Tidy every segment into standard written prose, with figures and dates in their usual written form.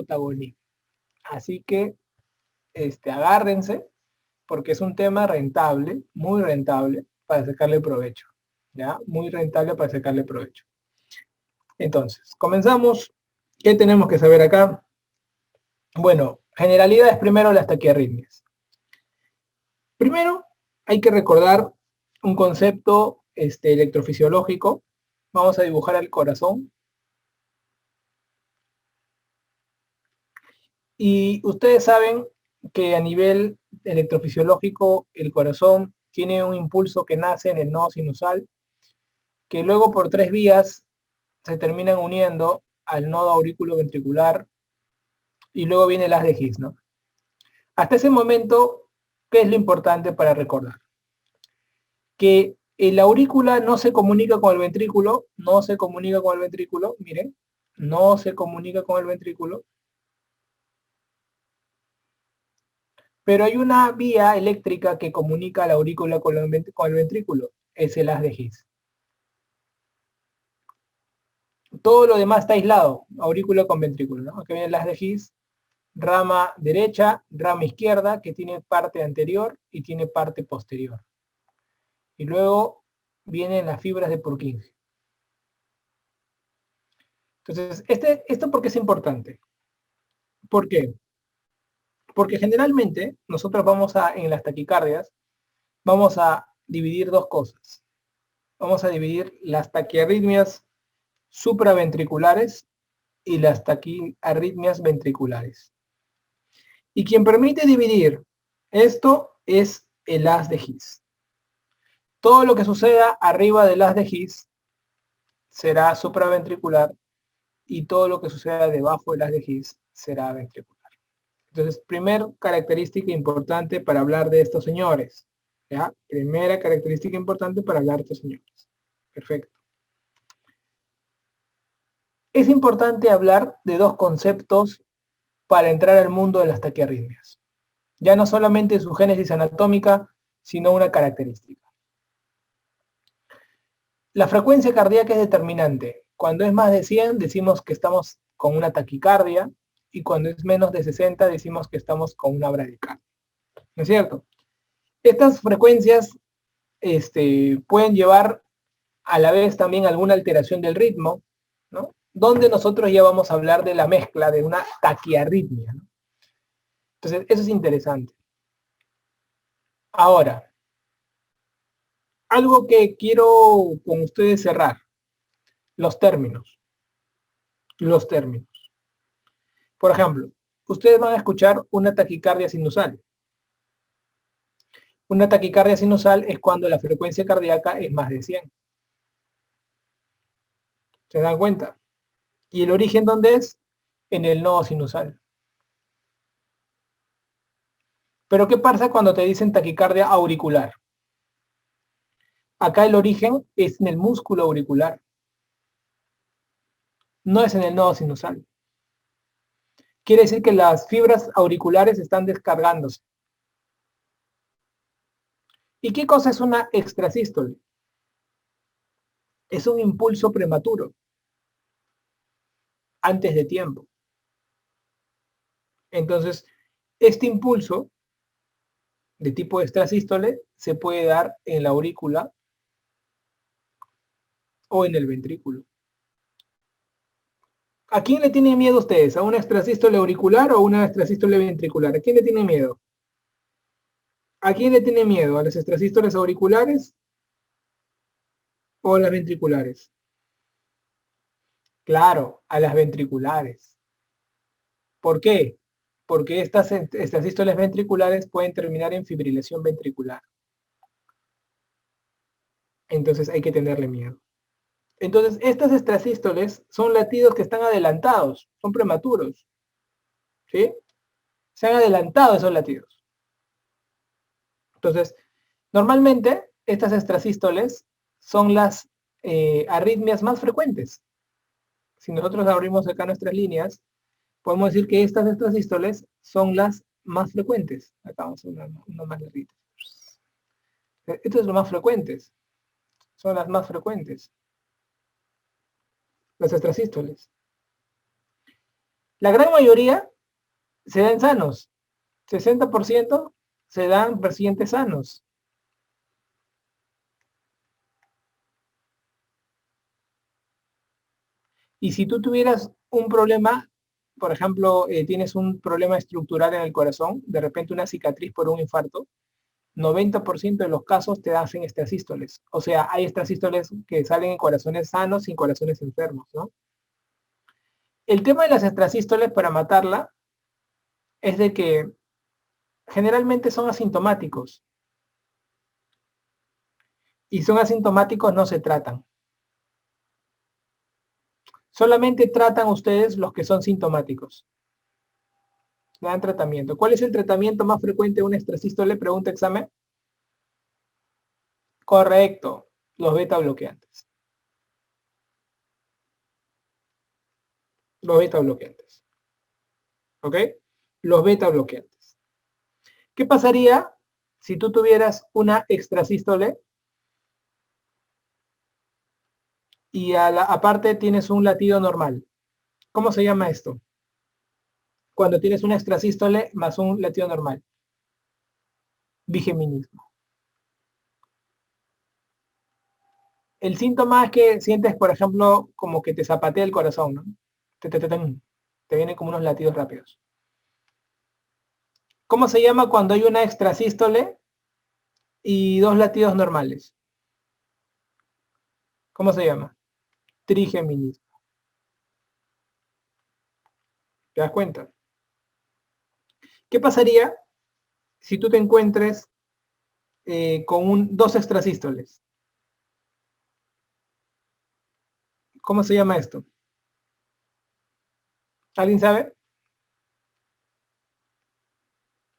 protagonismo. Así que agárrense, porque es un tema rentable, muy rentable, para sacarle provecho. ¿Ya? Muy rentable para sacarle provecho. Entonces, comenzamos. ¿Qué tenemos que saber acá? Bueno, generalidades primero, las taquiarritmias. Primero, hay que recordar un concepto electrofisiológico. Vamos a dibujar el corazón. Y ustedes saben que a nivel electrofisiológico el corazón tiene un impulso que nace en el nodo sinusal, que luego por 3 vías se terminan uniendo al nodo auriculoventricular y luego viene el haz de His, ¿no? Hasta ese momento, ¿qué es lo importante para recordar? Que la aurícula no se comunica con el ventrículo, miren, no se comunica con el ventrículo, pero hay una vía eléctrica que comunica la aurícula con el ventrículo, es el haz de His. Todo lo demás está aislado, aurícula con ventrículo, ¿no? Aquí viene el haz de His, rama derecha, rama izquierda, que tiene parte anterior y tiene parte posterior. Y luego vienen las fibras de Purkinje. Entonces, ¿esto por qué es importante? ¿Por qué? Porque generalmente nosotros en las taquicardias, vamos a dividir dos cosas. Vamos a dividir las taquiarritmias supraventriculares y las taquiarritmias ventriculares. Y quien permite dividir esto es el haz de His. Todo lo que suceda arriba del haz de His será supraventricular y todo lo que suceda debajo del haz de His será ventricular. Entonces, primera característica importante para hablar de estos señores. ¿Ya? Primera característica importante para hablar de estos señores. Perfecto. Es importante hablar de dos conceptos para entrar al mundo de las taquiarritmias. Ya no solamente su génesis anatómica, sino una característica. La frecuencia cardíaca es determinante. Cuando es más de 100 decimos que estamos con una taquicardia y cuando es menos de 60 decimos que estamos con una bradicardia. ¿No es cierto? Estas frecuencias pueden llevar a la vez también alguna alteración del ritmo, ¿no? Donde nosotros ya vamos a hablar de la mezcla de una taquiarritmia, ¿no? Entonces, eso es interesante. Ahora, algo que quiero con ustedes cerrar, los términos. Los términos. Por ejemplo, ustedes van a escuchar una taquicardia sinusal. Una taquicardia sinusal es cuando la frecuencia cardíaca es más de 100. ¿Se dan cuenta? ¿Y el origen dónde es? En el nodo sinusal. Pero ¿qué pasa cuando te dicen taquicardia auricular? Acá el origen es en el músculo auricular. No es en el nodo sinusal. Quiere decir que las fibras auriculares están descargándose. ¿Y qué cosa es una extrasístole? Es un impulso prematuro, antes de tiempo. Entonces, este impulso de tipo extrasístole se puede dar en la aurícula o en el ventrículo. ¿A quién le tienen miedo ustedes? ¿A una extrasístole auricular o una extrasístole ventricular? ¿A quién le tienen miedo? ¿A quién le tiene miedo? ¿A las extrasístoles auriculares o a las ventriculares? Claro, a las ventriculares. ¿Por qué? Porque estas extrasístoles ventriculares pueden terminar en fibrilación ventricular. Entonces hay que tenerle miedo. Entonces, estas extrasístoles son latidos que están adelantados, son prematuros. ¿Sí? Se han adelantado esos latidos. Entonces, normalmente estas extrasístoles son las arritmias más frecuentes. Si nosotros abrimos acá nuestras líneas, podemos decir que estas extrasístoles son las más frecuentes. Acá vamos a una más larguita. Estas son las más frecuentes. Son las más frecuentes. Las extrasístoles. La gran mayoría se dan sanos. 60% se dan pacientes sanos. Y si tú tuvieras un problema, por ejemplo, tienes un problema estructural en el corazón, de repente una cicatriz por un infarto, 90% de los casos te hacen extrasístoles. O sea, hay extrasístoles que salen en corazones sanos y en corazones enfermos, ¿no? El tema de las extrasístoles para matarla es de que generalmente son asintomáticos. Y son asintomáticos, no se tratan. Solamente tratan ustedes los que son sintomáticos. Le dan tratamiento. ¿Cuál es el tratamiento más frecuente de un extrasístole? Pregunta examen. Correcto, los beta bloqueantes. Los beta bloqueantes. ¿Ok? Los beta bloqueantes. ¿Qué pasaría si tú tuvieras una extrasístole y aparte tienes un latido normal? ¿Cómo se llama esto? Cuando tienes una extrasístole más un latido normal. Bigeminismo. El síntoma es que sientes, por ejemplo, como que te zapatea el corazón, ¿no? Te vienen como unos latidos rápidos. ¿Cómo se llama cuando hay una extrasístole y dos latidos normales? ¿Cómo se llama? Trigeminismo. ¿Te das cuenta? ¿Qué pasaría si tú te encuentres con dos extrasístoles? ¿Cómo se llama esto? ¿Alguien sabe?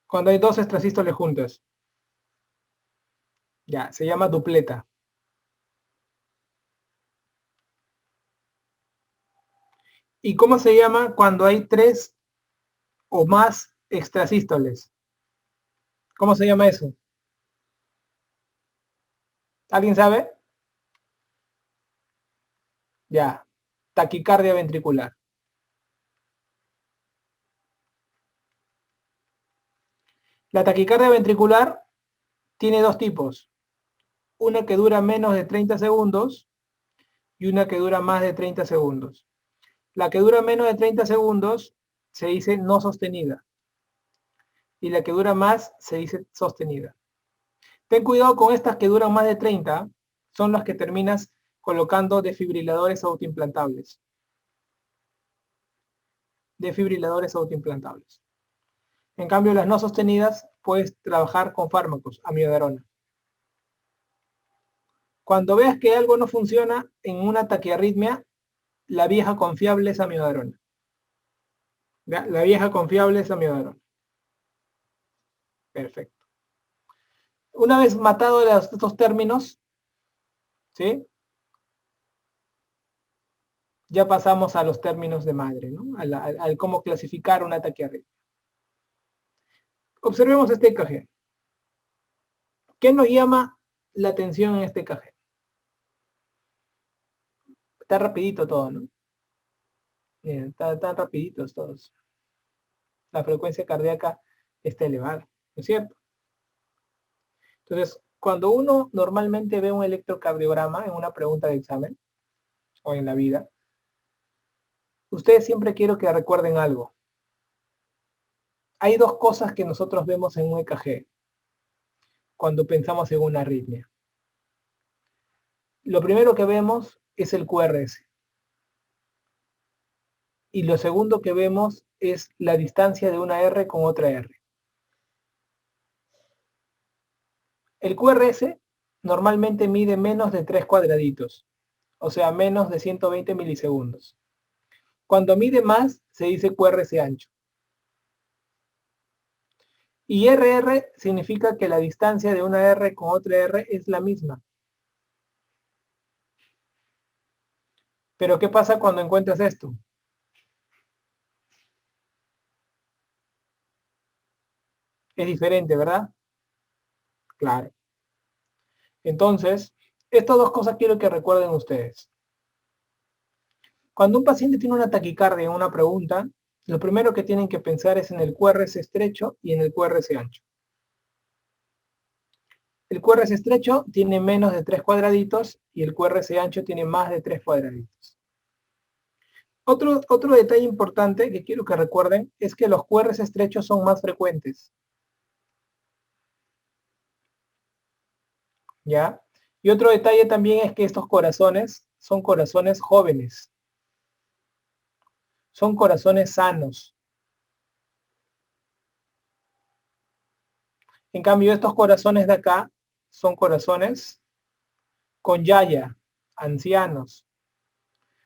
Cuando hay dos extrasístoles juntas. Ya, se llama dupleta. ¿Y cómo se llama cuando hay tres o más extrasístoles? ¿Cómo se llama eso? ¿Alguien sabe? Ya, taquicardia ventricular. La taquicardia ventricular tiene dos tipos. Una que dura menos de 30 segundos y una que dura más de 30 segundos. La que dura menos de 30 segundos se dice no sostenida y la que dura más se dice sostenida. Ten cuidado con estas que duran más de 30, son las que terminas colocando desfibriladores autoimplantables. Desfibriladores autoimplantables. En cambio, las no sostenidas puedes trabajar con fármacos, amiodarona. Cuando veas que algo no funciona en una taquiarritmia, la vieja confiable es amiodarona. ¿Ya? La vieja confiable es amiodarona. Perfecto. Una vez matado estos términos, ¿sí? Ya pasamos a los términos de madre, ¿no? Al cómo clasificar una taquiarritmia. Observemos este EKG. ¿Qué nos llama la atención en este EKG? Está rapidito todo, ¿no? Miren, están rapiditos todos. La frecuencia cardíaca está elevada, ¿no es cierto? Entonces, cuando uno normalmente ve un electrocardiograma en una pregunta de examen o en la vida, ustedes siempre quiero que recuerden algo. Hay dos cosas que nosotros vemos en un EKG cuando pensamos en una arritmia. Lo primero que vemos es el QRS. Y lo segundo que vemos es la distancia de una R con otra R. El QRS normalmente mide menos de 3 cuadraditos, o sea, menos de 120 milisegundos. Cuando mide más, se dice QRS ancho. Y RR significa que la distancia de una R con otra R es la misma. Pero ¿qué pasa cuando encuentras esto? Es diferente, ¿verdad? Claro. Entonces, estas dos cosas quiero que recuerden ustedes. Cuando un paciente tiene una taquicardia en una pregunta, Lo primero que tienen que pensar es en el QRS estrecho y en el QRS ancho. El QRS estrecho tiene menos de 3 cuadraditos y el QRS ancho tiene más de 3 cuadraditos. Otro detalle importante que quiero que recuerden es que los QRS estrechos son más frecuentes. ¿Ya? Y otro detalle también es que estos corazones son corazones jóvenes. Son corazones sanos. En cambio, estos corazones de acá son corazones con yaya, ancianos.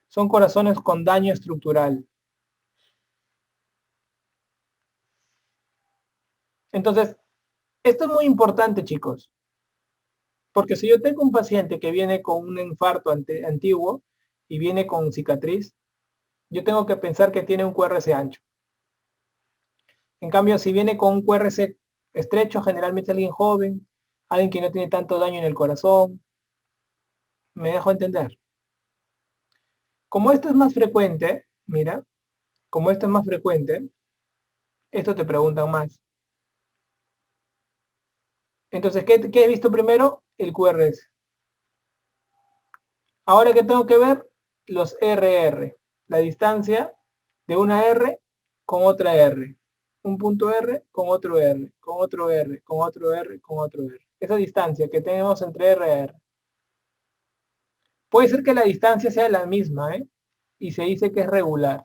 Son corazones con daño estructural. Entonces, esto es muy importante, chicos. Porque si yo tengo un paciente que viene con un infarto antiguo y viene con cicatriz, yo tengo que pensar que tiene un QRS ancho. En cambio, si viene con un QRS estrecho, generalmente alguien joven, alguien que no tiene tanto daño en el corazón, me dejo entender. Como esto es más frecuente, mira, como esto es más frecuente, esto te preguntan más. Entonces, ¿qué he visto primero? El QRS. Ahora que tengo que ver los RR, la distancia de una R con otra R. Un punto R con otro R, con otro R, con otro R, con otro R. Esa distancia que tenemos entre R y R. Puede ser que la distancia sea la misma, ¿eh? Y se dice que es regular.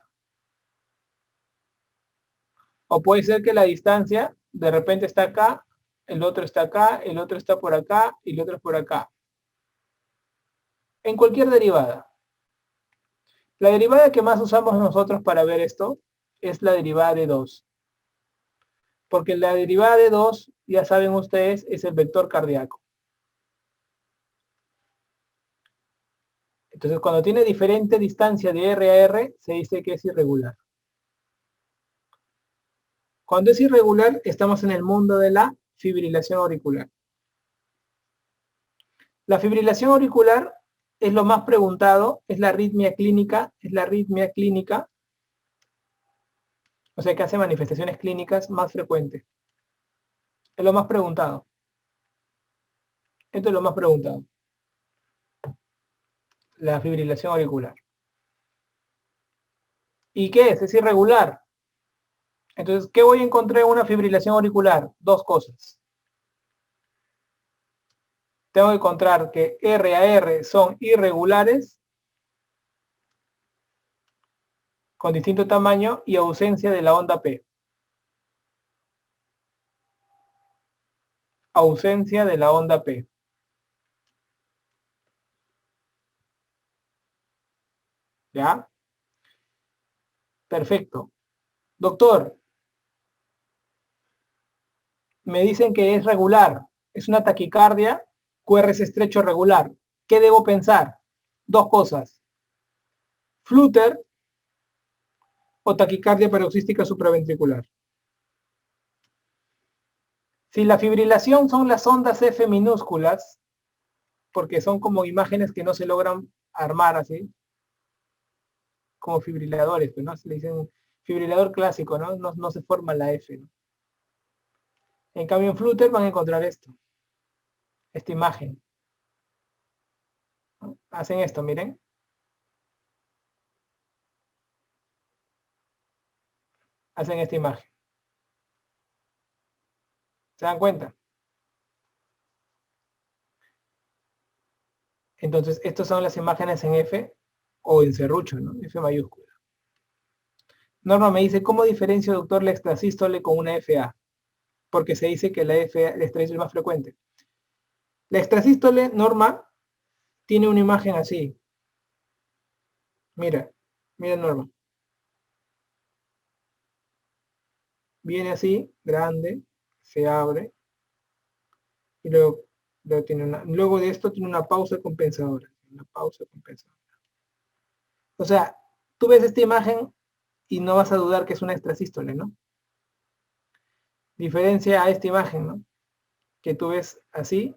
O puede ser que la distancia de repente está acá, el otro está acá, el otro está por acá y el otro es por acá. En cualquier derivada. La derivada que más usamos nosotros para ver esto es la derivada de 2. Porque la derivada de 2, ya saben ustedes, es el vector cardíaco. Entonces, cuando tiene diferente distancia de R a R, se dice que es irregular. Cuando es irregular, estamos en el mundo de la fibrilación auricular. La fibrilación auricular es lo más preguntado, es la arritmia clínica, o sea que hace manifestaciones clínicas más frecuentes. Es lo más preguntado. Esto es lo más preguntado. La fibrilación auricular. ¿Y qué es? Es irregular. Entonces, ¿qué voy a encontrar en una fibrilación auricular? Dos cosas. Tengo que encontrar que R a R son irregulares con distinto tamaño y ausencia de la onda P. Ausencia de la onda P. ¿Ya? Perfecto. Doctor, me dicen que es regular. Es una taquicardia QRS estrecho regular. ¿Qué debo pensar? Dos cosas. Flutter o taquicardia paroxística supraventricular. Si la fibrilación son las ondas F minúsculas, porque son como imágenes que no se logran armar así, como fibriladores, pues, ¿no? Se le dicen fibrilador clásico, ¿no? No se forma la F, ¿no? En cambio en Flutter van a encontrar esto, esta imagen, ¿no? Hacen esto, miren. Hacen esta imagen. ¿Se dan cuenta? Entonces, estas son las imágenes en F o en serrucho, ¿no? F mayúscula. Norma me dice, ¿cómo diferencio, doctor, la extrasístole con una FA? Porque se dice que la extrasístole es más frecuente. La extrasístole, Norma, tiene una imagen así. Mira, mira Norma. Viene así, grande, se abre, y luego de esto tiene una pausa compensadora. Una pausa compensadora. O sea, tú ves esta imagen y no vas a dudar que es una extrasístole, ¿no? Diferencia a esta imagen, ¿no? Que tú ves así,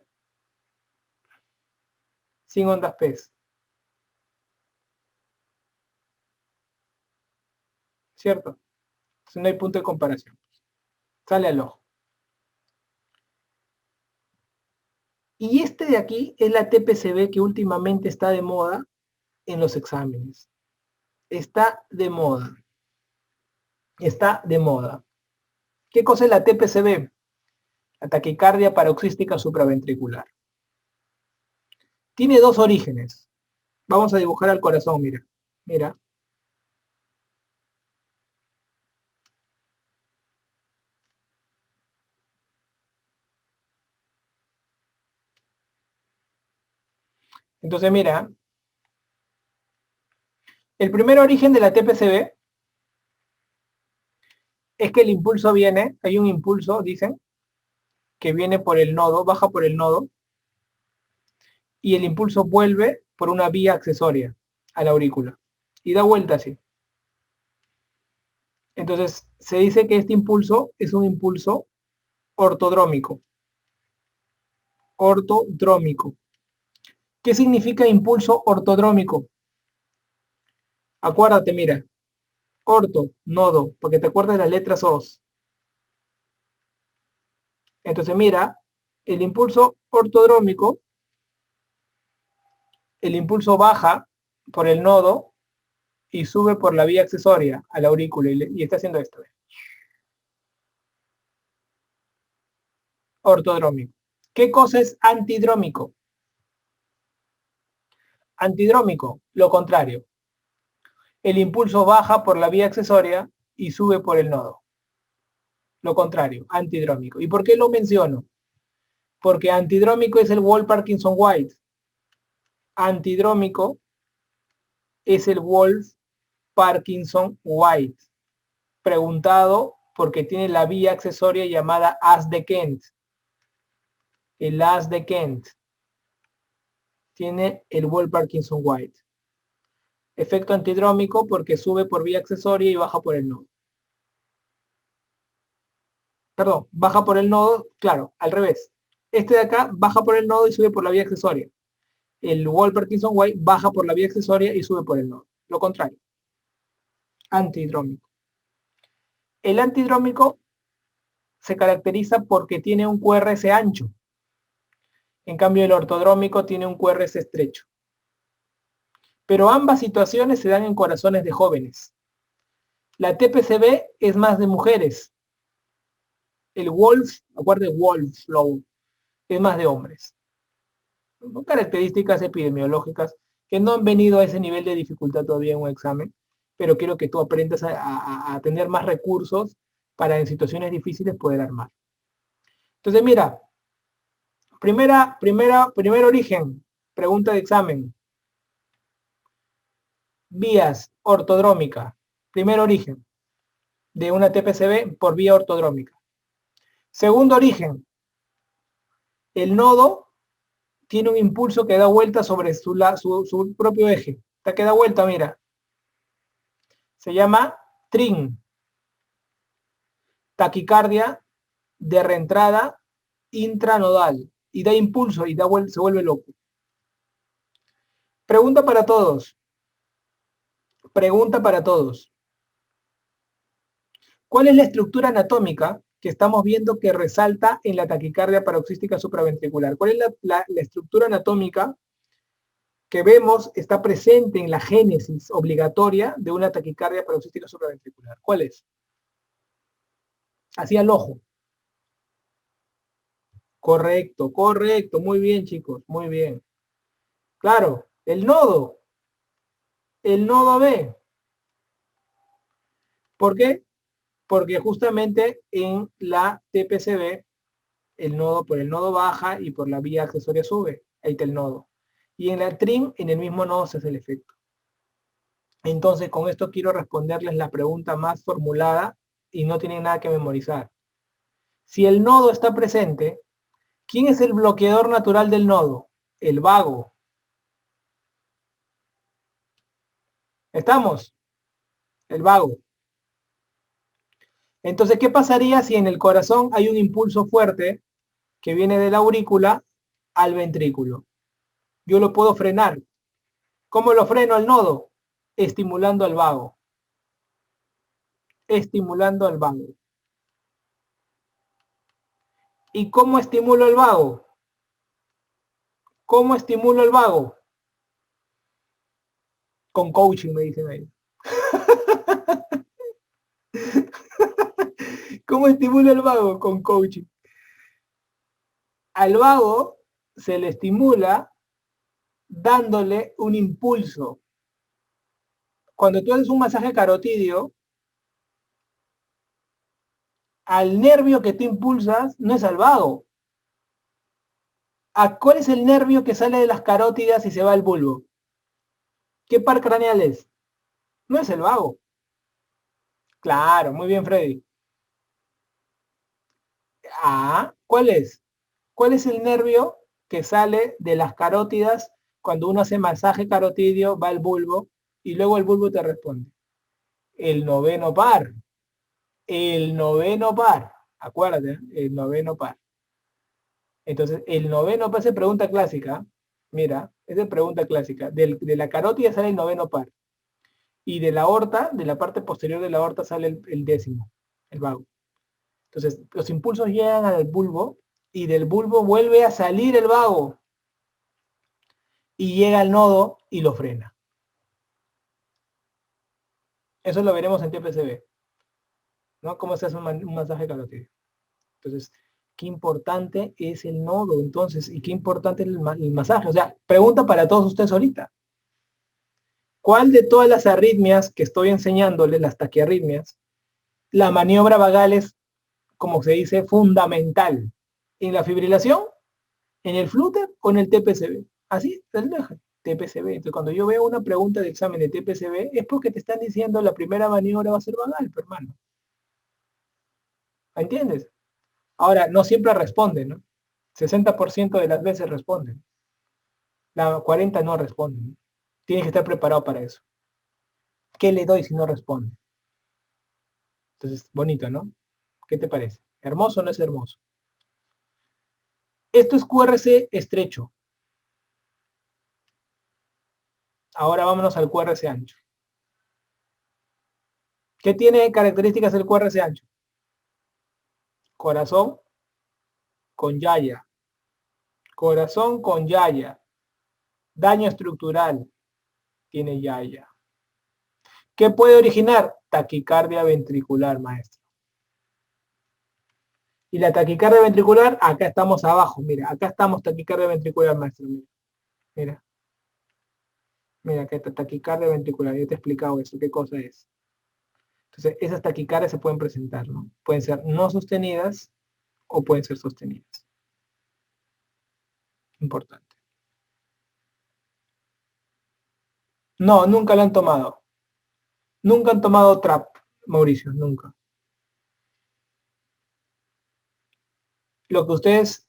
sin ondas P, ¿cierto? Si no hay punto de comparación. Sale al ojo. Y este de aquí es la TPCB que últimamente está de moda en los exámenes. Está de moda. Está de moda. ¿Qué cosa es la TPCB? La taquicardia paroxística supraventricular. Tiene dos orígenes. Vamos a dibujar al corazón, mira. Mira. Entonces, mira. El primer origen de la TPCB es que el impulso viene, hay un impulso, dicen, que viene por el nodo, baja por el nodo, y el impulso vuelve por una vía accesoria a la aurícula. Y da vuelta así. Entonces, se dice que este impulso es un impulso ortodrómico. Ortodrómico. ¿Qué significa impulso ortodrómico? Acuérdate, mira. Orto, nodo, porque te acuerdas de las letras OS. Entonces, mira, el impulso ortodrómico, el impulso baja por el nodo y sube por la vía accesoria a la aurícula y está haciendo esto. Ortodrómico. ¿Qué cosa es antidrómico? Antidrómico, lo contrario. El impulso baja por la vía accesoria y sube por el nodo. Lo contrario, antidrómico. ¿Y por qué lo menciono? Porque antidrómico es el Wolff-Parkinson-White. Antidrómico es el Wolff-Parkinson-White. Preguntado porque tiene la vía accesoria llamada haz de Kent. El haz de Kent tiene el Wolff-Parkinson-White. Efecto antidrómico porque sube por vía accesoria y baja por el nodo. Perdón, baja por el nodo, claro, al revés. Este de acá baja por el nodo y sube por la vía accesoria. El Wolff-Parkinson-White baja por la vía accesoria y sube por el nodo. Lo contrario. Antidrómico. El antidrómico se caracteriza porque tiene un QRS ancho. En cambio, el ortodrómico tiene un QRS estrecho. Pero ambas situaciones se dan en corazones de jóvenes. La TPCB es más de mujeres. El Wolff, acuérdense, Wolff Flow, es más de hombres. Son características epidemiológicas que no han venido a ese nivel de dificultad todavía en un examen, pero quiero que tú aprendas a tener más recursos para en situaciones difíciles poder armar. Entonces, mira, primer origen, pregunta de examen. Vías ortodrómica, primer origen de una TPCB por vía ortodrómica. Segundo origen, el nodo tiene un impulso que da vuelta sobre su propio eje. Está que da vuelta, mira. Se llama TRIN. Taquicardia de reentrada intranodal. Y da impulso y da vuelta, se vuelve loco. Pregunta para todos. Pregunta para todos. ¿Cuál es la estructura anatómica que estamos viendo que resalta en la taquicardia paroxística supraventricular? ¿Cuál es la estructura anatómica que vemos está presente en la génesis obligatoria de una taquicardia paroxística supraventricular? ¿Cuál es? Así al ojo. Correcto, correcto. Muy bien, chicos. Muy bien. Claro, el nodo. El nodo B. ¿Por qué? Porque justamente en la TPCB el nodo por el nodo baja y por la vía accesoria sube. Ahí está el nodo. Y en la TRIN, en el mismo nodo se hace el efecto. Entonces, con esto quiero responderles la pregunta más formulada y no tienen nada que memorizar. Si el nodo está presente, ¿quién es el bloqueador natural del nodo? El vago. ¿Estamos? El vago. Entonces, ¿qué pasaría si en el corazón hay un impulso fuerte que viene de la aurícula al ventrículo? Yo lo puedo frenar. ¿Cómo lo freno al nodo? Estimulando al vago. estimulando al vago. ¿Y cómo estimulo el vago? ¿Cómo estimulo el vago? Con coaching, me dicen ahí. ¿Cómo estimulo el vago? Con coaching. Al vago se le estimula dándole un impulso. Cuando tú haces un masaje carotidio, al nervio que tú impulsas no es al vago. ¿A cuál es el nervio que sale de las carótidas y se va al bulbo? ¿Qué par craneal es? No es el vago. Claro, muy bien, Freddy. Ah, ¿cuál es? ¿Cuál es el nervio que sale de las carótidas cuando uno hace masaje carotidio, va al bulbo y luego el bulbo te responde? El noveno par. El noveno par. Acuérdate, ¿eh? El noveno par. Entonces, el noveno par es pregunta clásica. Mira, es de pregunta clásica. De la carótida sale el noveno par. Y de la aorta, de la parte posterior de la aorta, sale el décimo, el vago. Entonces, los impulsos llegan al bulbo y del bulbo vuelve a salir el vago y llega al nodo y lo frena. Eso lo veremos en TPCB, ¿no? Cómo se hace un masaje carotídeo. Entonces, qué importante es el nodo, entonces, y qué importante es el masaje. O sea, pregunta para todos ustedes ahorita. ¿Cuál de todas las arritmias que estoy enseñándoles, las taquiarritmias, la maniobra vagal es, como se dice, fundamental? ¿En la fibrilación, en el flúter o en el TPCB? Así, TPCB. Entonces, cuando yo veo una pregunta de examen de TPCB, es porque te están diciendo la primera maniobra va a ser vagal, hermano. ¿Entiendes? Ahora, no siempre responden, ¿no? 60% de las veces responden. La 40 no responden. Tienes que estar preparado para eso. ¿Qué le doy si no responde? Entonces, bonito, ¿no? ¿Qué te parece? ¿Hermoso o no es hermoso? Esto es QRC estrecho. Ahora vámonos al QRC ancho. ¿Qué tiene características el QRC ancho? Corazón con yaya. Corazón con yaya. Daño estructural. Tiene yaya. ¿Qué puede originar? Taquicardia ventricular, maestro. Y la taquicardia ventricular, acá estamos abajo, mira, acá estamos taquicardia ventricular, maestro, mira. Mira, acá está taquicardia ventricular, yo te he explicado eso, qué cosa es. Entonces, esas taquicardias se pueden presentar, ¿no? Pueden ser no sostenidas o pueden ser sostenidas. Importante. No, nunca lo han tomado. Nunca han tomado TRAP, Mauricio, nunca. Lo que ustedes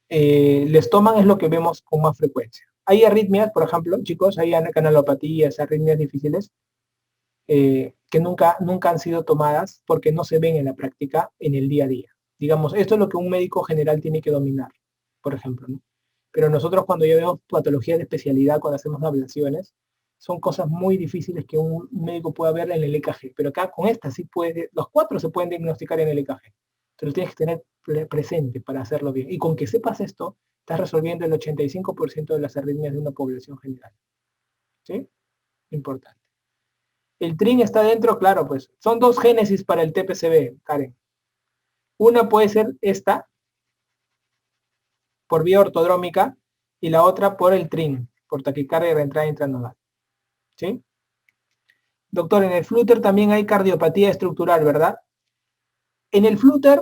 les toman es lo que vemos con más frecuencia. Hay arritmias, por ejemplo, chicos, hay canalopatías, arritmias difíciles, que nunca han sido tomadas porque no se ven en la práctica en el día a día. Digamos, esto es lo que un médico general tiene que dominar, por ejemplo, ¿no? Pero nosotros cuando ya vemos patologías de especialidad, cuando hacemos ablaciones, son cosas muy difíciles que un médico pueda ver en el EKG. Pero acá con esta sí puede, los 4 se pueden diagnosticar en el EKG. Entonces lo tienes que tener presente para hacerlo bien. Y con que sepas esto, estás resolviendo el 85% de las arritmias de una población general. ¿Sí? Importante. El TRIN está dentro, claro, pues. Son 2 génesis para el TPCB, Karen. Una puede ser esta, por vía ortodrómica, y la otra por el TRIN, por taquicardia de reentrada intranodal. ¿Sí? Doctor, en el flúter también hay cardiopatía estructural, ¿verdad? En el flúter,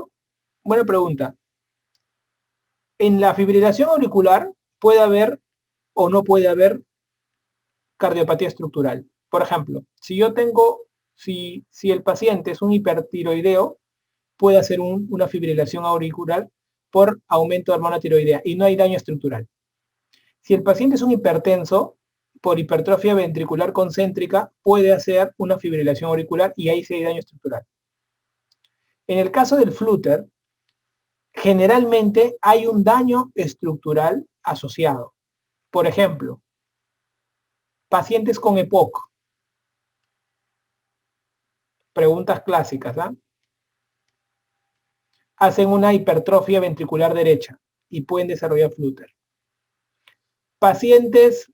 buena pregunta. En la fibrilación auricular puede haber o no puede haber cardiopatía estructural. Por ejemplo, si el paciente es un hipertiroideo, puede hacer una fibrilación auricular por aumento de hormona tiroidea y no hay daño estructural. Si el paciente es un hipertenso, por hipertrofia ventricular concéntrica, puede hacer una fibrilación auricular y ahí sí hay daño estructural. En el caso del flúter, generalmente hay un daño estructural asociado. Por ejemplo, pacientes con EPOC. Preguntas clásicas, ¿ah? Hacen una hipertrofia ventricular derecha y pueden desarrollar flutter. Pacientes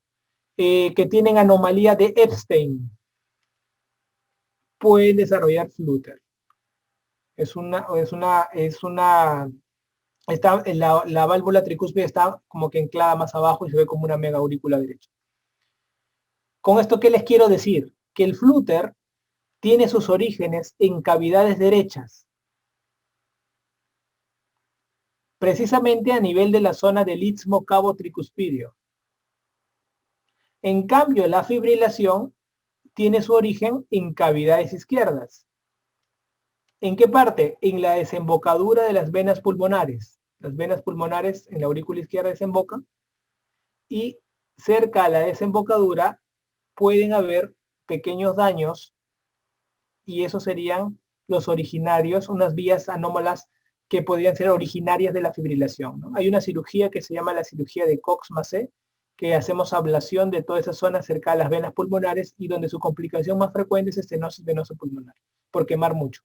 que tienen anomalía de Epstein pueden desarrollar flutter. La válvula tricúspide está como que anclada más abajo y se ve como una mega aurícula derecha. Con esto, ¿qué les quiero decir? Que el flutter tiene sus orígenes en cavidades derechas, precisamente a nivel de la zona del istmo cabo tricuspidio. En cambio, la fibrilación tiene su origen en cavidades izquierdas. ¿En qué parte? En la desembocadura de las venas pulmonares. Las venas pulmonares en la aurícula izquierda desembocan y cerca a la desembocadura pueden haber pequeños daños y esos serían los originarios, unas vías anómalas que podrían ser originarias de la fibrilación, ¿no? Hay una cirugía que se llama la cirugía de Cox-Massé, que hacemos ablación de toda esa zona cerca a las venas pulmonares y donde su complicación más frecuente es estenosis venosa pulmonar, por quemar mucho.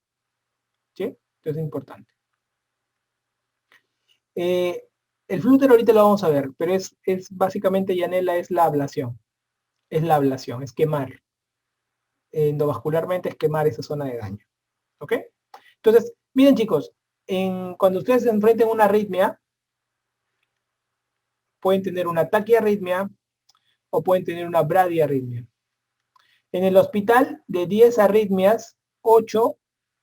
¿Sí? Entonces es importante. El flúter ahorita lo vamos a ver, pero es básicamente, Yanela, es la ablación. Es la ablación, es quemar. Endovascularmente es quemar esa zona de daño. ¿Ok? Entonces, miren chicos, cuando ustedes se enfrenten a una arritmia, pueden tener una taquiarritmia o pueden tener una bradiarritmia. En el hospital, de 10 arritmias, 8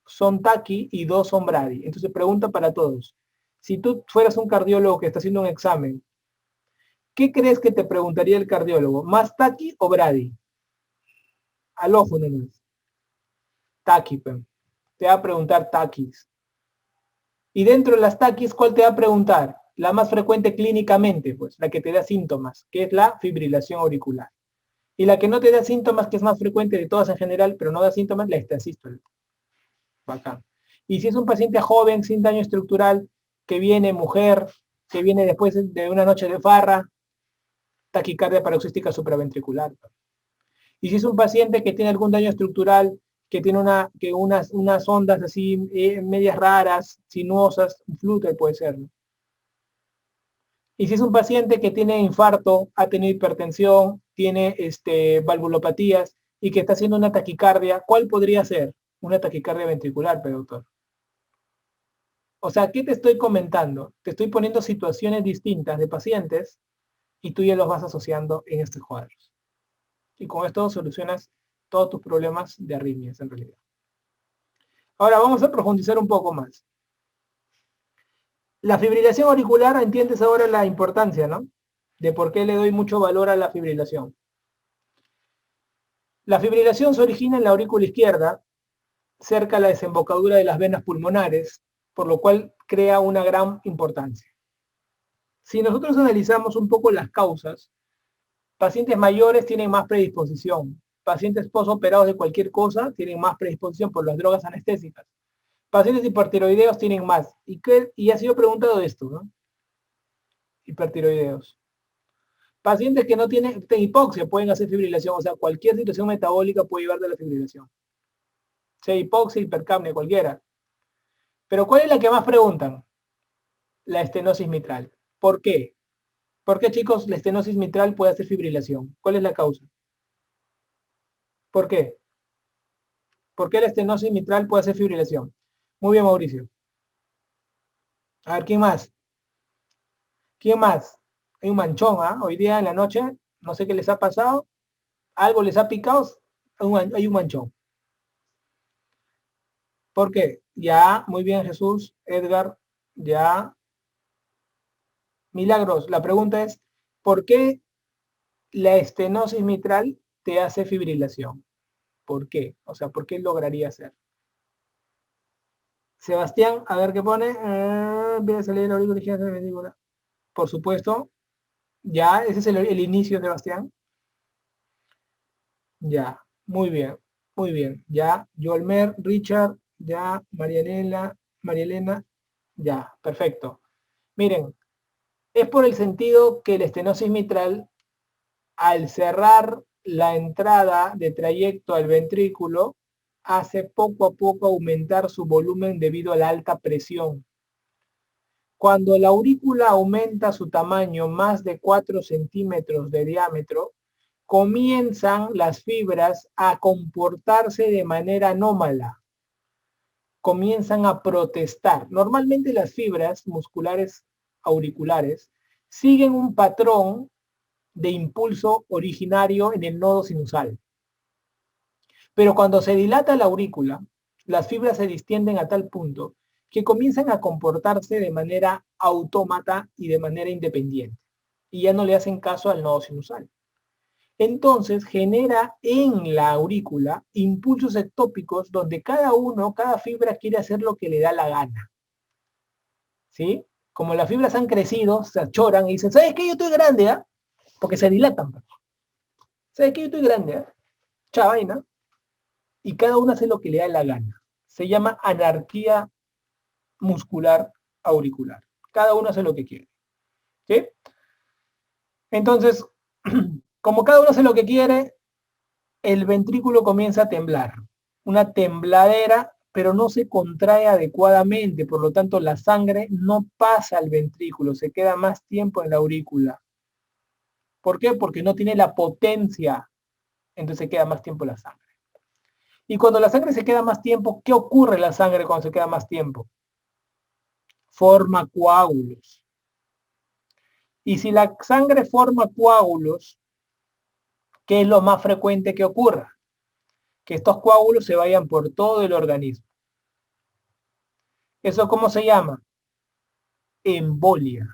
son taqui y 2 son bradi. Entonces, pregunta para todos. Si tú fueras un cardiólogo que está haciendo un examen, ¿qué crees que te preguntaría el cardiólogo? ¿Más taqui o bradi? Al ojo nomás. Taqui, te va a preguntar taquis. Y dentro de las taquis, ¿cuál te va a preguntar? La más frecuente clínicamente, pues, la que te da síntomas, que es la fibrilación auricular. Y la que no te da síntomas, que es más frecuente de todas en general, pero no da síntomas, la estacisístole. Bacán. Y si es un paciente joven, sin daño estructural, que viene mujer, que viene después de una noche de farra, taquicardia paroxística supraventricular. Y si es un paciente que tiene algún daño estructural, que tiene unas ondas así medias raras, sinuosas, un flúter puede ser, ¿no? Y si es un paciente que tiene infarto, ha tenido hipertensión, tiene valvulopatías y que está haciendo una taquicardia, ¿cuál podría ser? Una taquicardia ventricular, pero doctor. O sea, ¿qué te estoy comentando? Te estoy poniendo situaciones distintas de pacientes y tú ya los vas asociando en estos cuadros. Y con esto solucionas todos tus problemas de arritmias en realidad. Ahora vamos a profundizar un poco más. La fibrilación auricular, entiendes ahora la importancia, ¿no? De por qué le doy mucho valor a la fibrilación. La fibrilación se origina en la aurícula izquierda, cerca a la desembocadura de las venas pulmonares, por lo cual crea una gran importancia. Si nosotros analizamos un poco las causas, pacientes mayores tienen más predisposición, pacientes posoperados de cualquier cosa tienen más predisposición por las drogas anestésicas, pacientes hipertiroideos tienen más. Y ha sido preguntado esto, ¿no? Hipertiroideos. Pacientes que no tienen hipoxia pueden hacer fibrilación, o sea, cualquier situación metabólica puede llevar de la fibrilación. Sea hipoxia, hipercapnia, cualquiera. Pero ¿cuál es la que más preguntan? La estenosis mitral. ¿Por qué? ¿Por qué, chicos, la estenosis mitral puede hacer fibrilación? ¿Cuál es la causa? ¿Por qué? ¿Por qué la estenosis mitral puede hacer fibrilación? Muy bien, Mauricio. A ver, ¿quién más? ¿Quién más? Hay un manchón, ¿ah? Hoy día en la noche, no sé qué les ha pasado, algo les ha picado, hay un manchón. ¿Por qué? Ya, muy bien, Jesús, Edgar, ya. Milagros, la pregunta es, ¿por qué la estenosis mitral te hace fibrilación? ¿Por qué? O sea, ¿por qué lograría hacer? Sebastián, a ver qué pone. Voy a salir el aurícula izquierda de la vesícula. Por supuesto, ya, ese es el inicio, Sebastián. Ya, muy bien, muy bien. Ya, Joelmer, Richard, ya, María Elena, ya, perfecto. Miren, es por el sentido que la estenosis mitral, al cerrar la entrada de trayecto al ventrículo, hace poco a poco aumentar su volumen debido a la alta presión. Cuando la aurícula aumenta su tamaño más de 4 centímetros de diámetro, comienzan las fibras a comportarse de manera anómala, comienzan a protestar. Normalmente las fibras musculares auriculares siguen un patrón de impulso originario en el nodo sinusal. Pero cuando se dilata la aurícula, las fibras se distienden a tal punto que comienzan a comportarse de manera autómata y de manera independiente. Y ya no le hacen caso al nodo sinusal. Entonces genera en la aurícula impulsos ectópicos donde cada fibra quiere hacer lo que le da la gana. ¿Sí? Como las fibras han crecido, se achoran y dicen, ¿sabes qué? Yo estoy grande, ¿ah? Porque se dilatan. ¿Sabes qué? Yo estoy grande, ¿ah? Chavaina. Y cada una hace lo que le da la gana. Se llama anarquía muscular auricular. Cada uno hace lo que quiere. ¿Sí? Entonces, como cada uno hace lo que quiere, el ventrículo comienza a temblar. Una tembladera, pero no se contrae adecuadamente, por lo tanto la sangre no pasa al ventrículo, se queda más tiempo en la aurícula. ¿Por qué? Porque no tiene la potencia, entonces se queda más tiempo la sangre. Y cuando la sangre se queda más tiempo, ¿qué ocurre en la sangre cuando se queda más tiempo? Forma coágulos. Y si la sangre forma coágulos, ¿qué es lo más frecuente que ocurra? Que estos coágulos se vayan por todo el organismo. ¿Eso cómo se llama? Embolia.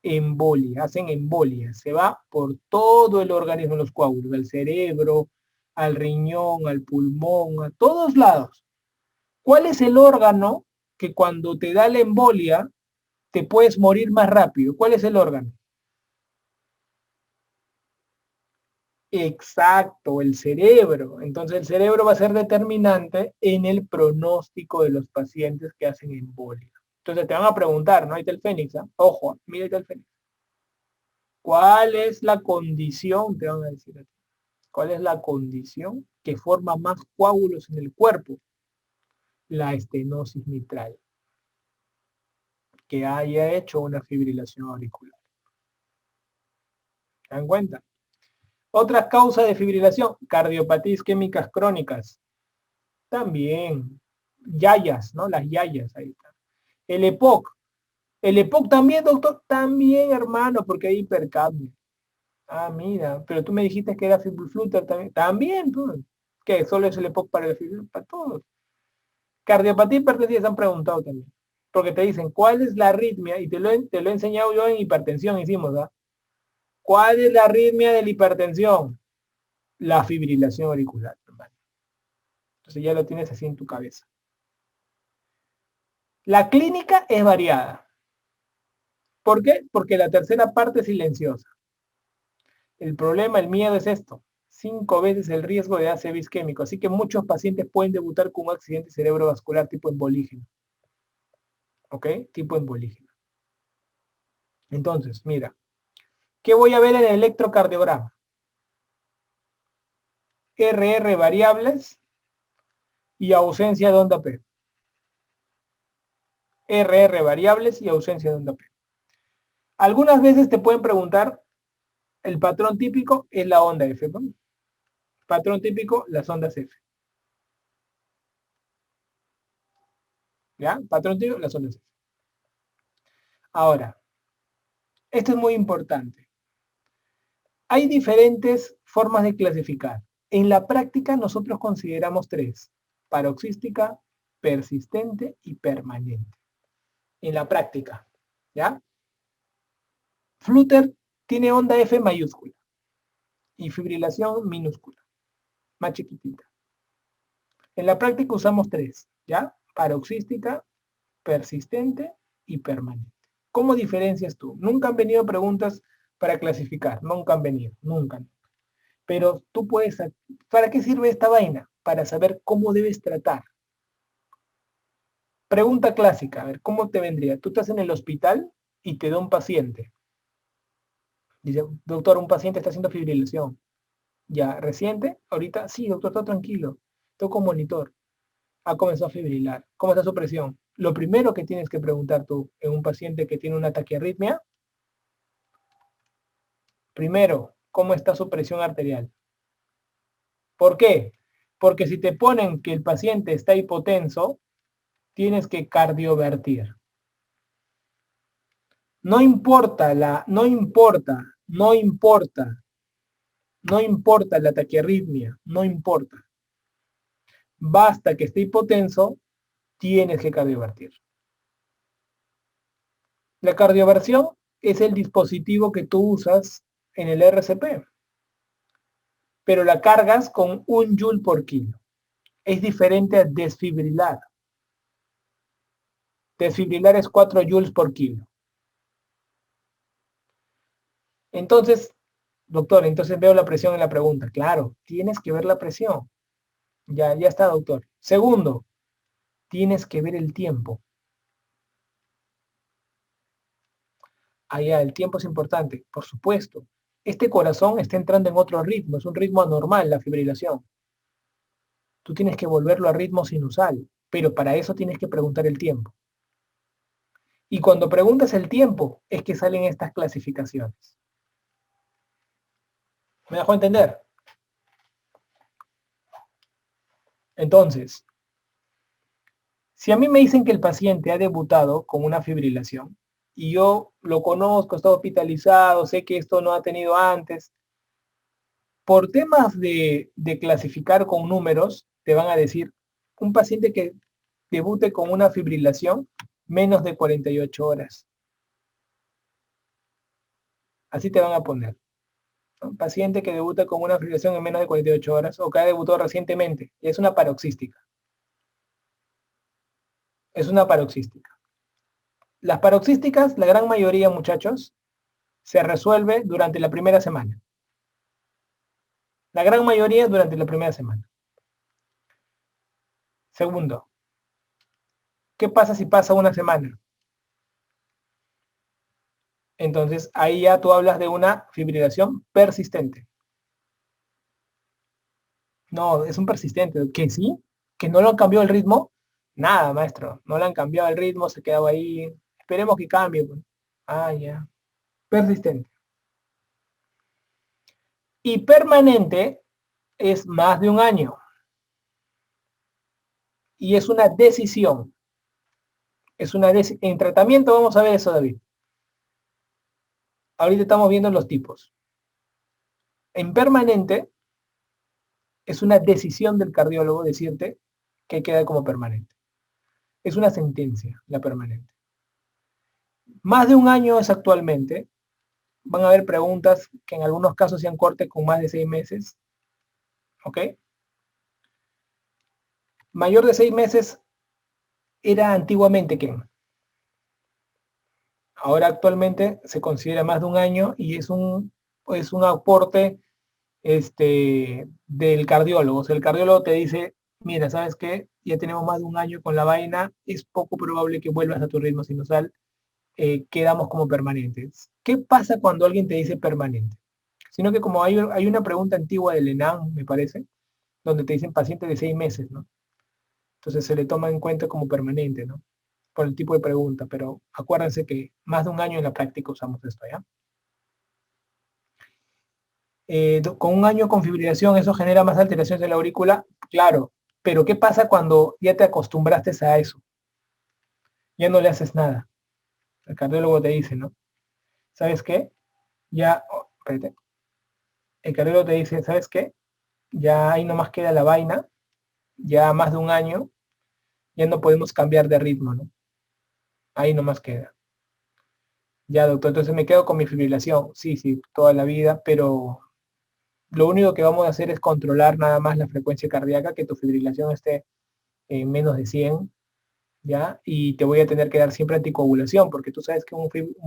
Embolia, hacen embolia. Se va por todo el organismo los coágulos, al cerebro, al riñón, al pulmón, a todos lados. ¿Cuál es el órgano que cuando te da la embolia te puedes morir más rápido? ¿Cuál es el órgano? Exacto, el cerebro. Entonces el cerebro va a ser determinante en el pronóstico de los pacientes que hacen embolia. Entonces te van a preguntar, ¿no? Ahí está el Fénix, ¿eh? Ojo, mira ahí está el Fénix. ¿Cuál es la condición? Te van a decir aquí. ¿Cuál es la condición que forma más coágulos en el cuerpo? La estenosis mitral, que haya hecho una fibrilación auricular. ¿Se dan cuenta? Otras causas de fibrilación, cardiopatía isquémicas crónicas. También, yayas, ¿no? Las yayas, ahí está. El EPOC. El EPOC también, doctor, también, hermano, porque hay hipercapnia. Ah, mira, pero tú me dijiste que era fibrifluter también. También, pues. ¿Qué? ¿Solo es el EPOC para el fibrifluter? Para todos. Cardiopatía hipertensiva se han preguntado también. Porque te dicen, ¿cuál es la arritmia? Y te lo he enseñado yo en hipertensión, hicimos, ¿ah? ¿Cuál es la arritmia de la hipertensión? La fibrilación auricular, hermano. Entonces ya lo tienes así en tu cabeza. La clínica es variada. ¿Por qué? Porque la tercera parte es silenciosa. El problema, el miedo es esto. 5 veces el riesgo de ACV isquémico. Así que muchos pacientes pueden debutar con un accidente cerebrovascular tipo embolígeno. ¿Ok? Tipo embolígeno. Entonces, mira. ¿Qué voy a ver en el electrocardiograma? RR variables y ausencia de onda P. RR variables y ausencia de onda P. Algunas veces te pueden preguntar, el patrón típico es la onda F. ¿No? Patrón típico, las ondas F. ¿Ya? Patrón típico, las ondas F. Ahora, esto es muy importante. Hay diferentes formas de clasificar. En la práctica nosotros consideramos 3. Paroxística, persistente y permanente. En la práctica. ¿Ya? Flutter tiene onda F mayúscula y fibrilación minúscula, más chiquitita. En la práctica usamos 3, ¿ya? Paroxística, persistente y permanente. ¿Cómo diferencias tú? Nunca han venido preguntas para clasificar, nunca han venido, nunca. Pero tú puedes, ¿para qué sirve esta vaina? Para saber cómo debes tratar. Pregunta clásica, a ver, ¿cómo te vendría? Tú estás en el hospital y te da un paciente. Dice, doctor, un paciente está haciendo fibrilación. Ya, reciente, ahorita, sí, doctor, está tranquilo. Toco monitor. Ha comenzado a fibrilar. ¿Cómo está su presión? Lo primero que tienes que preguntar tú en un paciente que tiene una taquiarritmia, primero, ¿cómo está su presión arterial? ¿Por qué? Porque si te ponen que el paciente está hipotenso, tienes que cardiovertir. No importa no importa la taquiarritmia, no importa. Basta que esté hipotenso, tienes que cardiovertir. La cardioversión es el dispositivo que tú usas en el RCP, pero la cargas con 1 joule por kilo. Es diferente a desfibrilar. Desfibrilar es 4 joules por kilo. Entonces, doctor, entonces veo la presión en la pregunta. Claro, tienes que ver la presión. Ya está, doctor. Segundo, tienes que ver el tiempo. Allá, el tiempo es importante, por supuesto. Este corazón está entrando en otro ritmo, es un ritmo anormal la fibrilación. Tú tienes que volverlo a ritmo sinusal, pero para eso tienes que preguntar el tiempo. Y cuando preguntas el tiempo, es que salen estas clasificaciones. ¿Me dejó entender? Entonces, si a mí me dicen que el paciente ha debutado con una fibrilación y yo lo conozco, está hospitalizado, sé que esto no ha tenido antes, por temas de clasificar con números, te van a decir un paciente que debute con una fibrilación menos de 48 horas. Así te van a poner. Un paciente que debuta con una fibrilación en menos de 48 horas o que ha debutado recientemente. Y es una paroxística. Es una paroxística. Las paroxísticas, la gran mayoría, muchachos, se resuelve durante la primera semana. La gran mayoría durante la primera semana. Segundo, ¿qué pasa si pasa una semana? Entonces ahí ya tú hablas de una fibrilación persistente. No, es un persistente. ¿Que sí? ¿Que no lo han cambiado el ritmo? Nada, maestro. No le han cambiado el ritmo, se quedaba ahí. Esperemos que cambie. Pues. Ah, ya. Persistente. Y permanente es más de un año. Y es una decisión. En tratamiento vamos a ver eso, David. Ahorita estamos viendo los tipos. En permanente es una decisión del cardiólogo decirte que queda como permanente. Es una sentencia la permanente. Más de un año es actualmente. Van a haber preguntas que en algunos casos sean cortes con más de 6 meses. ¿Ok? Mayor de 6 meses era antiguamente ¿quién? Ahora actualmente se considera más de un año y es un aporte del cardiólogo. O sea, el cardiólogo te dice, mira, ¿sabes qué? Ya tenemos más de un año con la vaina, es poco probable que vuelvas a tu ritmo sinusal, quedamos como permanentes. ¿Qué pasa cuando alguien te dice permanente? Sino que como hay una pregunta antigua del ENAM, me parece, donde te dicen paciente de 6 meses, ¿no? Entonces se le toma en cuenta como permanente, ¿no? Por el tipo de pregunta, pero acuérdense que más de un año en la práctica usamos esto, ¿ya? Con un año con fibrilación, ¿eso genera más alteraciones de la aurícula? Claro, pero ¿qué pasa cuando ya te acostumbraste a eso? Ya no le haces nada. El cardiólogo te dice, ¿no? ¿Sabes qué? Ya, espérate. El cardiólogo te dice, ¿sabes qué? Ya ahí nomás queda la vaina, ya más de un año, ya no podemos cambiar de ritmo, ¿no? Ahí nomás queda. Ya, doctor, entonces me quedo con mi fibrilación. Sí, sí, toda la vida, pero lo único que vamos a hacer es controlar nada más la frecuencia cardíaca, que tu fibrilación esté en menos de 100, ¿ya? Y te voy a tener que dar siempre anticoagulación, porque tú sabes que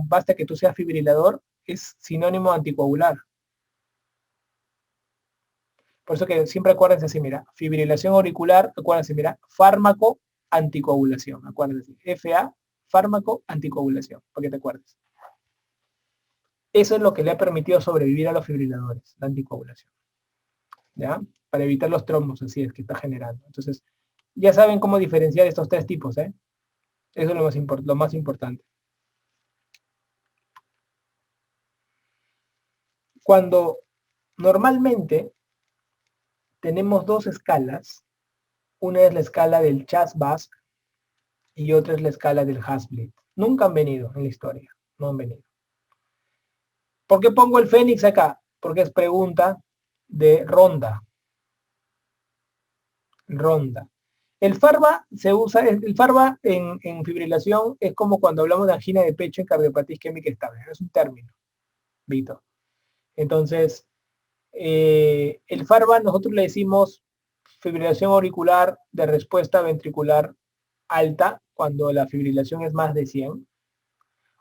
basta que tú seas fibrilador, es sinónimo de anticoagular. Por eso que siempre acuérdense así, mira, fibrilación auricular, acuérdense, mira, fármaco, anticoagulación, acuérdense, FA, fármaco, anticoagulación, para que te acuerdes. Eso es lo que le ha permitido sobrevivir a los fibriladores, la anticoagulación. ¿ya? Para evitar los trombos, así es que está generando. Entonces, ya saben cómo diferenciar estos tres tipos, ¿eh? Eso es lo más importante. Cuando normalmente tenemos dos escalas, una es la escala del Chas-Basque y otra es la escala del Hasblit. Nunca han venido en la historia, no han venido. ¿Por qué pongo el Fénix acá? Porque es pregunta de ronda. Ronda. El FARVA se usa, el FARVA en fibrilación es como cuando hablamos de angina de pecho en cardiopatía isquémica estable, es un término, Vito. Entonces, el FARVA nosotros le decimos fibrilación auricular de respuesta ventricular alta, cuando la fibrilación es más de 100,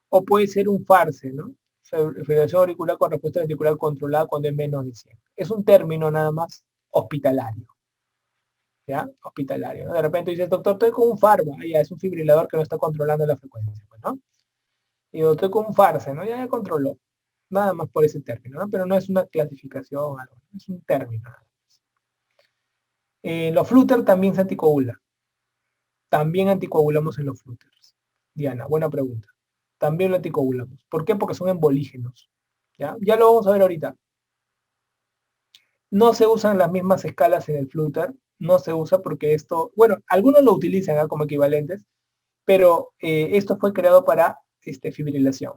o puede ser un FARSE, ¿no? Fibrilación auricular con respuesta ventricular controlada cuando es menos de 100. Es un término nada más hospitalario. ¿Ya? Hospitalario, ¿no? De repente dices, doctor, estoy con un FARVA, ya es un fibrilador que no está controlando la frecuencia, ¿no? Y yo estoy con un FARSE, ¿no? Ya controló, nada más por ese término, ¿no? Pero no es una clasificación, algo, es un término. Los flutter también se anticoagula. También anticoagulamos en los flutters. Diana, buena pregunta. También lo anticoagulamos. ¿Por qué? Porque son embolígenos. ¿Ya? Ya lo vamos a ver ahorita. No se usan las mismas escalas en el flutter, no se usa porque esto, bueno, algunos lo utilizan, ¿eh?, como equivalentes, pero esto fue creado para fibrilación.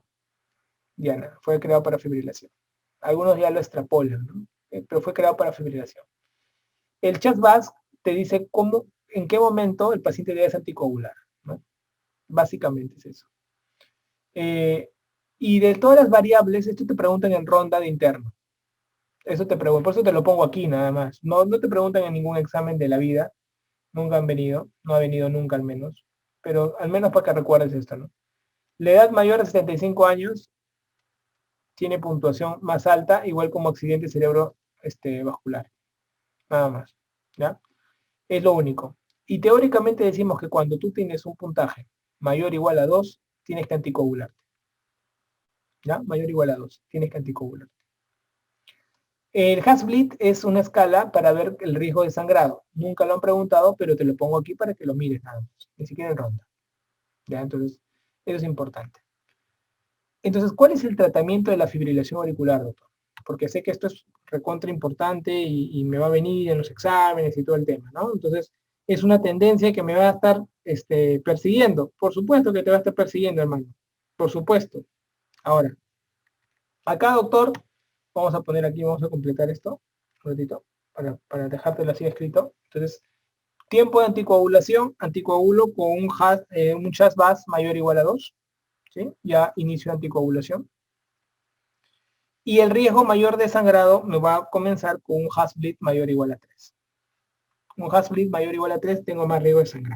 Diana, fue creado para fibrilación. Algunos ya lo extrapolan, ¿no? Pero fue creado para fibrilación. El Chas-Basque te dice cómo, en qué momento el paciente debe anticoagular, ¿no? Básicamente es eso. Y de todas las variables, esto te preguntan en ronda de interno. Eso te pregunto, por eso te lo pongo aquí nada más. No, no te preguntan en ningún examen de la vida. Nunca han venido, no ha venido nunca al menos. Pero al menos para que recuerdes esto, ¿no? La edad mayor de 75 años tiene puntuación más alta, igual como accidente cerebrovascular. Nada más, ¿ya? Es lo único. Y teóricamente decimos que cuando tú tienes un puntaje mayor o igual a 2, tienes que anticoagularte. ¿Ya? Mayor o igual a 2, tienes que anticoagularte. El Hasblit es una escala para ver el riesgo de sangrado. Nunca lo han preguntado, pero te lo pongo aquí para que lo mires nada más. Ni siquiera en ronda. ¿Ya? Entonces, eso es importante. Entonces, ¿cuál es el tratamiento de la fibrilación auricular, doctor? Porque sé que esto es recontra importante y me va a venir en los exámenes y todo el tema, ¿no? Entonces, es una tendencia que me va a estar persiguiendo. Por supuesto que te va a estar persiguiendo, hermano. Por supuesto. Ahora, acá, doctor, vamos a poner aquí, vamos a completar esto, un ratito, para dejártelo así escrito. Entonces, tiempo de anticoagulación, anticoagulo con un Chas-Bas mayor o igual a 2, ¿sí? Ya inicio de anticoagulación. Y el riesgo mayor de sangrado me va a comenzar con un Hasblit mayor o igual a 3. Un Hasblit mayor o igual a 3, tengo más riesgo de sangrado.